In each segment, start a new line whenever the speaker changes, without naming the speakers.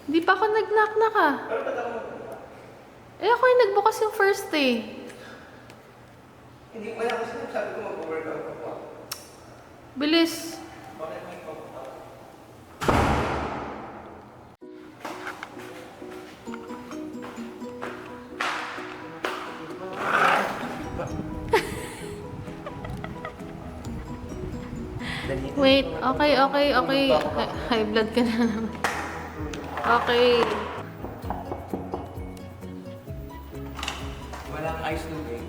Hindi pa ako nag-knock-knock ah. Eh ako yung nagbukas yung first eh.
Hindi ko kaya kasi sabi ko mag-workout ako.
Bilis.
Bakit may pagkakas?
Wait, okay. High blood ka na naman. Okay.
Walang ice tubig.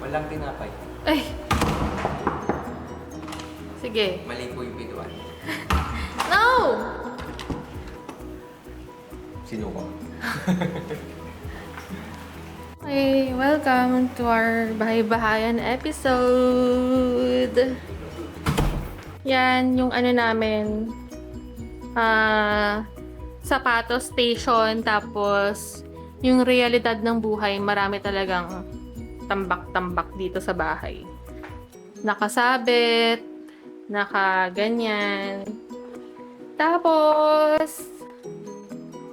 Walang tinapay.
Ay. Sige.
Mali po yung biduan.
No!
Sino ko?
Okay, welcome to our bahay-bahayan episode. Yan, yung ano namin, sapatos station, tapos yung realidad ng buhay, marami talagang tambak-tambak dito sa bahay. Nakasabit, nakaganyan. Tapos,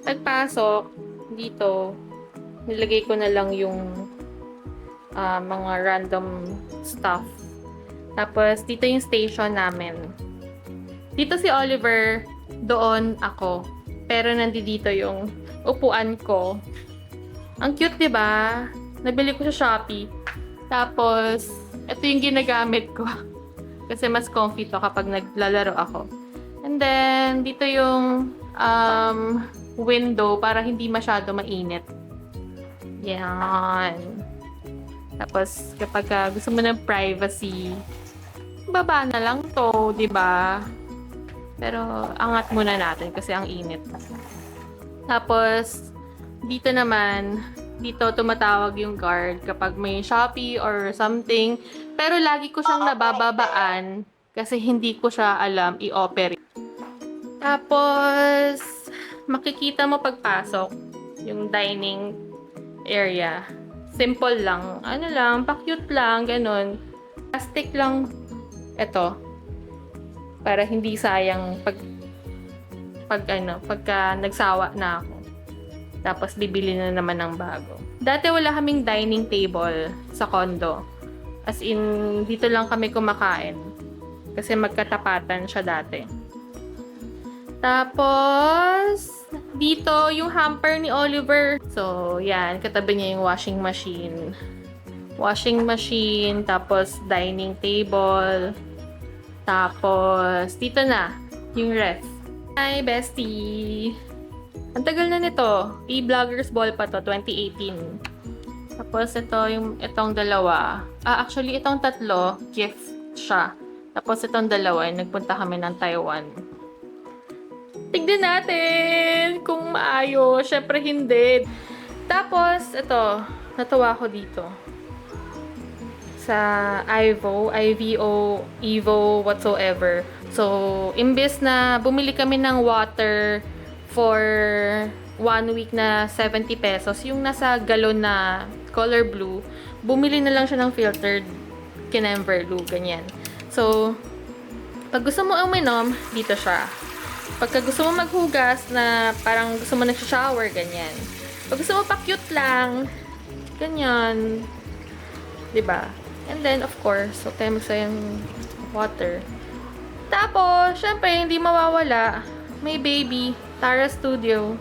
pagpasok dito, nilagay ko na lang yung mga random stuff. Tapos, dito yung station namin. Dito si Oliver, doon ako. Pero nandito yung upuan ko. Ang cute, di ba? Nabili ko sa Shopee. Tapos, ito yung ginagamit ko. Kasi mas comfy to kapag naglalaro ako. And then, dito yung window para hindi masyado mainit. Yan. Tapos, kapag gusto mo ng privacy, baba na lang to, di ba? Pero, angat muna natin kasi ang init. Tapos, dito naman, dito tumatawag yung guard kapag may Shopee or something. Pero, lagi ko siyang nabababaan kasi hindi ko siya alam i-operate. Tapos, makikita mo pagpasok yung dining area. Simple lang. Ano lang, pa-cute lang, ganun. Plastic lang ito. Para hindi sayang pagka nagsawa na ako. Tapos bibili na naman ng bago. Dati wala kaming dining table sa condo. As in, dito lang kami kumakain. Kasi magkatapatan siya dati. Tapos, dito, yung hamper ni Oliver. So, yan. Katabi niya yung washing machine. Washing machine, tapos dining table. Tapos, dito na, yung ref. Hi, bestie! Ang tagal na nito. E-Vloggers Ball pa to, 2018. Tapos, itong dalawa. Actually, itong tatlo, gift siya. Tapos, itong dalawa, nagpunta kami ng Taiwan. Tignan natin kung maayos. Syempre hindi. Tapos, ito. Natuwa ko dito. Sa Ivo, Evo, whatsoever. So, imbes na bumili kami ng water for 1 week na 70 pesos, yung nasa galon na color blue, bumili na lang siya ng filtered Kinenverlu, ganyan. So, pag gusto mo uminom, dito siya. Pagka gusto mo maghugas na parang gusto mo nag-shower, ganyan. Pag gusto mo pa-cute lang, ganyan. Diba? And then, of course, so tayo magsayang water. Tapos, syempre, hindi mawawala. May baby. Tara Studio.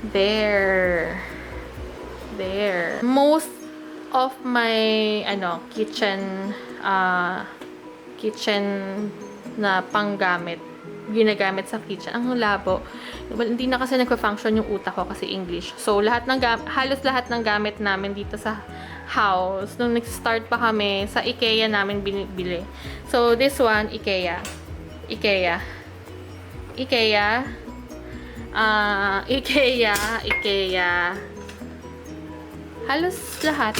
There. Most of my, kitchen na panggamit, ginagamit sa kitchen. Ang labo. Well, hindi na kasi nagpa-function yung utak ko kasi English. So, halos lahat ng gamit namin dito sa house, nung nag-start pa kami, sa IKEA namin binibili. So, this one, IKEA. Halos lahat.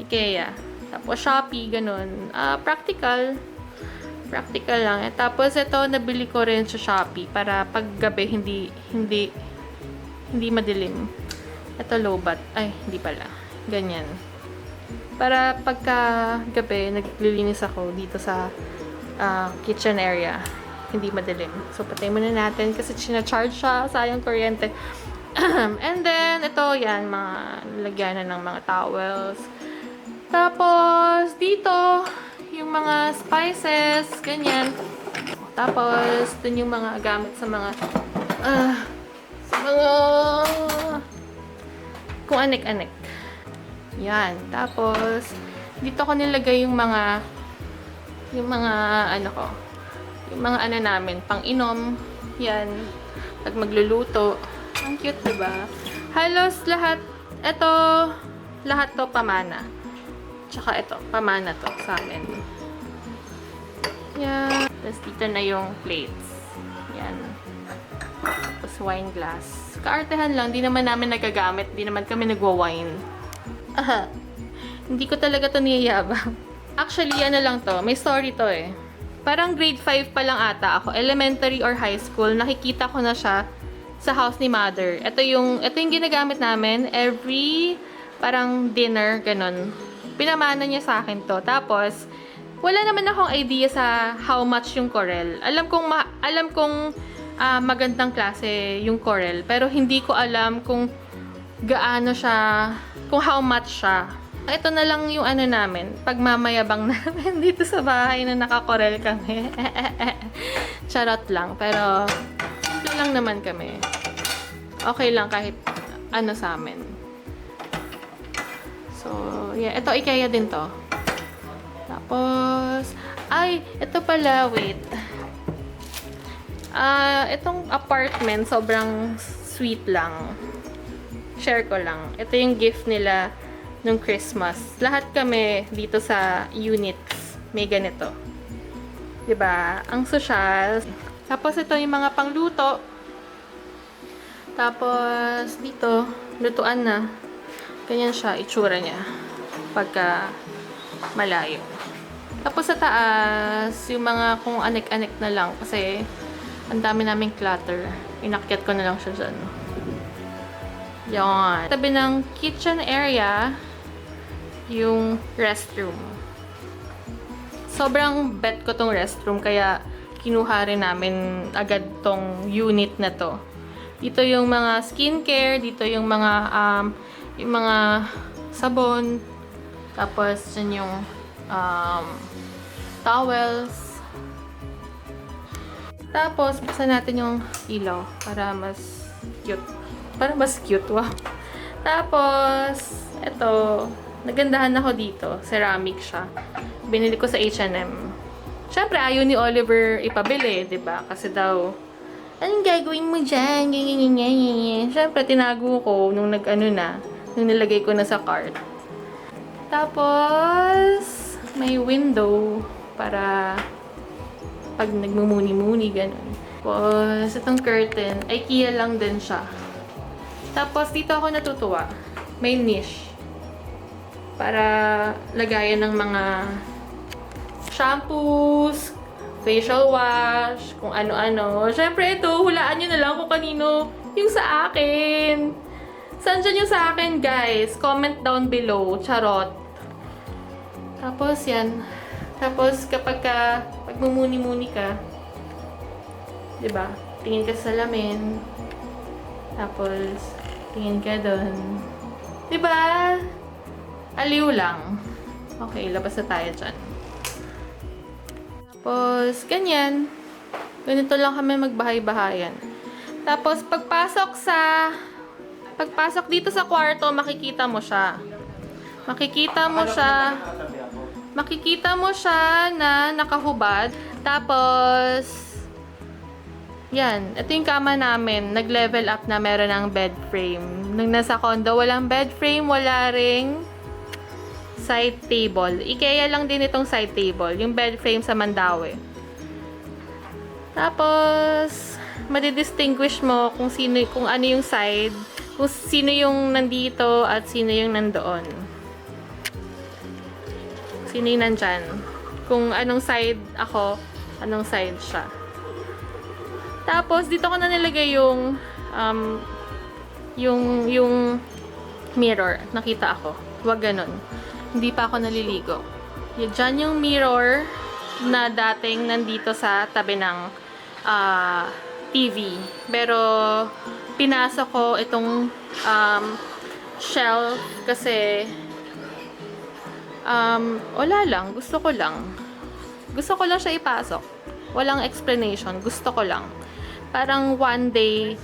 IKEA. Tapos, Shopee, ganun. Practical lang. Tapos, ito, nabili ko rin sa Shopee para paggabi, hindi madilim. Ito, lowbat. Ay, hindi pala. Ganyan. Para pagka gabi, naglilinis ako dito sa kitchen area. Hindi madilim. So, patayin muna natin kasi sinacharge siya. Sayang kuryente. And then, ito, yan, mga lagyanan ng mga towels. Tapos, dito, yung mga spices, ganyan. Tapos, dun yung mga gamit sa mga, kung anik-anik. Yan. Tapos, dito ko nilagay yung mga, ano ko, yung mga ano namin, pang-inom. Yan. Pag magluluto. Ang cute, diba? Halos lahat, lahat to pamana. Tsaka ito, pamana to sa amin. Yan. Tapos dito na yung plates. Yan. Tapos wine glass. Kaartehan lang, di naman namin nagagamit. Di naman kami nagwa-wine. Aha. Hindi ko talaga to niyayabang. Actually, ano lang to. May story to eh. Parang grade 5 pa lang ata ako. Elementary or high school. Nakikita ko na siya sa house ni mother. Ito yung ginagamit namin every parang dinner, ganun. Pinamana niya sa akin to. Tapos, wala naman akong idea sa how much yung Corel. Alam kong magandang klase yung Corel. Pero hindi ko alam kung gaano siya, kung how much siya. Ito na lang yung ano namin, pagmamayabang namin dito sa bahay na naka-Corel kami. Charot lang. Pero, simple lang naman kami. Okay lang kahit ano sa amin. So, yeah. Ito, IKEA din to. Tapos, ay, ito pala, wait. Itong apartment, sobrang sweet lang. Share ko lang. Ito yung gift nila nung Christmas. Lahat kami dito sa units may ganito. 'Di ba? Ang social. Tapos ito yung mga pangluto. Tapos dito, lutuan na. Ganyan siya, itsura niya. Pagka malayo. Tapos sa taas, yung mga kung anik-anik na lang. Kasi, ang dami naming clutter. Inakyat ko na lang siya dyan. Yan. Tabi ng kitchen area, yung restroom. Sobrang bet ko tong restroom, kaya kinuha rin namin agad tong unit na to. Dito yung mga skincare, dito yung mga sabon, tapos dyan yung towels. Tapos, buksan natin yung ilaw para mas cute. Para mas cute, wow. Tapos, eto, nagandahan ako dito. Ceramic siya. Binili ko sa H&M. Siyempre, ayaw ni Oliver ipabili, diba? Kasi daw, anong gagawin mo dyan? Siyempre, tinago ko nung nung nilagay ko na sa cart. Tapos, may window para pag nagmumuni-muni, ganun. Tapos, itong curtain, IKEA lang din siya. Tapos, dito ako natutuwa. May niche. Para lagayan ng mga shampoos, facial wash, kung ano-ano. Siyempre, ito, hulaan nyo na lang kung kanino yung sa akin. Saan dyan yung sa akin, guys? Comment down below. Charot. Tapos, yan. Tapos, kapag pagmumuni-muni ka, diba? Tingin ka sa salamin. Tapos, tingin ka doon. Diba? Aliw lang. Okay, labas na tayo dyan. Tapos, ganyan. Ganito lang kami magbahay-bahayan. Tapos, pagpasok dito sa kwarto, makikita mo siya. Makikita mo siya na nakahubad. Tapos, yan. Ito yung kama namin. Nag-level up na, meron ng bed frame. Nung nasa condo, walang bed frame, wala ring side table. IKEA lang din itong side table. Yung bed frame sa Mandaue. Tapos, madidistinguish mo kung ano yung side, kung sino yung nandito at sino yung nandoon. Sino yung nandyan. Kung anong side ako, anong side siya. Tapos, dito ko na nilagay yung mirror. Nakita ako. Huwag ganun. Hindi pa ako naliligo. Diyan yung mirror. na dating nandito sa tabi ng TV. Pero, pinasok ko itong shelf kasi wala lang. Gusto ko lang. Gusto ko lang siya ipasok. Walang explanation. Gusto ko lang. Parang one day,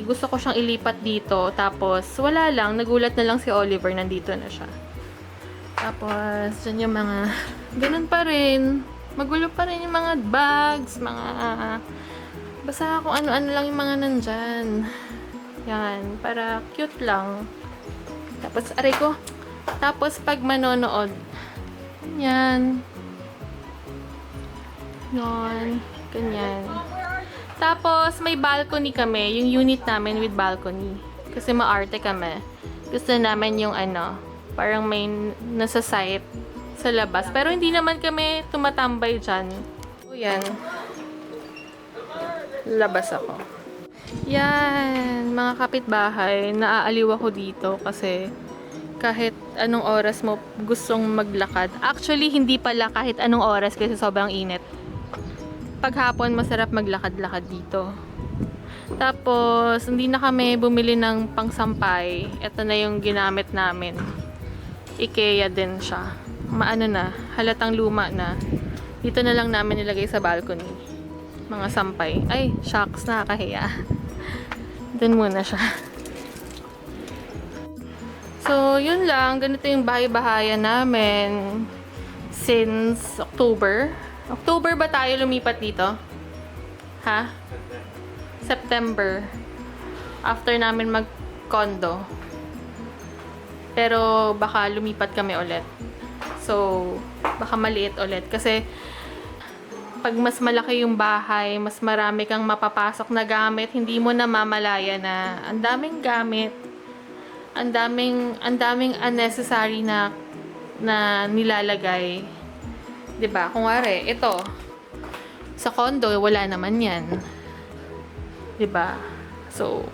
gusto ko siyang ilipat dito. Tapos, wala lang. Nagulat na lang si Oliver. Nandito na siya. Tapos, dyan yung mga, ganun pa rin. Magulo pa rin yung mga bags, mga, basta kung ano-ano lang yung mga nandyan. Yan, para cute lang. Tapos, aray ko. Tapos, pag manonood, yan. Yan, ganyan. Tapos, may balcony kami. Yung unit namin with balcony. Kasi maarte kami. Gusto namin yung ano, parang may nasa site sa labas. Pero hindi naman kami tumatambay dyan. O yan. Labas ako. Yan, mga kapitbahay. Naaaliw ako dito kasi kahit anong oras mo gustong maglakad. Actually, hindi pala kahit anong oras kasi sobrang init. Paghapon, masarap maglakad-lakad dito. Tapos, hindi na kami bumili ng pangsampay. Ito na yung ginamit namin. IKEA din siya. Maano na, halatang luma na. Dito na lang namin nilagay sa balcony. Mga sampay. Ay, shucks, nakakahiya. Doon muna siya. So, yun lang. Ganito yung bahay-bahayan namin since October. October ba tayo lumipat dito? Ha? September. After namin mag-condo. Pero baka lumipat kami ulit. So, baka maliit ulit. Kasi, pag mas malaki yung bahay, mas marami kang mapapasok na gamit, hindi mo na mamalaya na ang daming gamit. Ang daming unnecessary na nilalagay. 'Di ba? Kung wari, ito. Sa condo, wala naman 'yan. 'Di ba? So,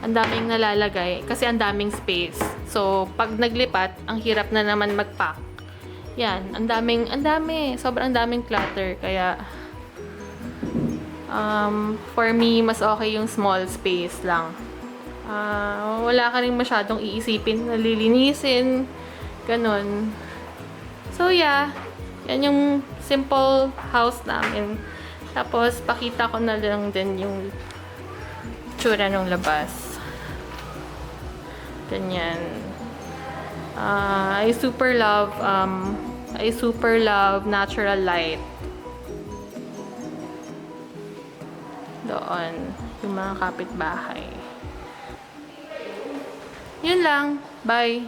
ang daming nalalagay kasi ang daming space. So, pag naglipat, ang hirap na naman mag-pack. Yan, ang dami, sobrang daming clutter. Kaya, for me, mas okay yung small space lang. Wala ka rin masyadong iisipin, nalilinisin, ganun. So, yeah, yan yung simple house namin. Tapos, pakita ko na lang din yung tsura ng labas. Ganyan. I super love natural light. Doon, yung mga kapitbahay. Yun lang. Bye.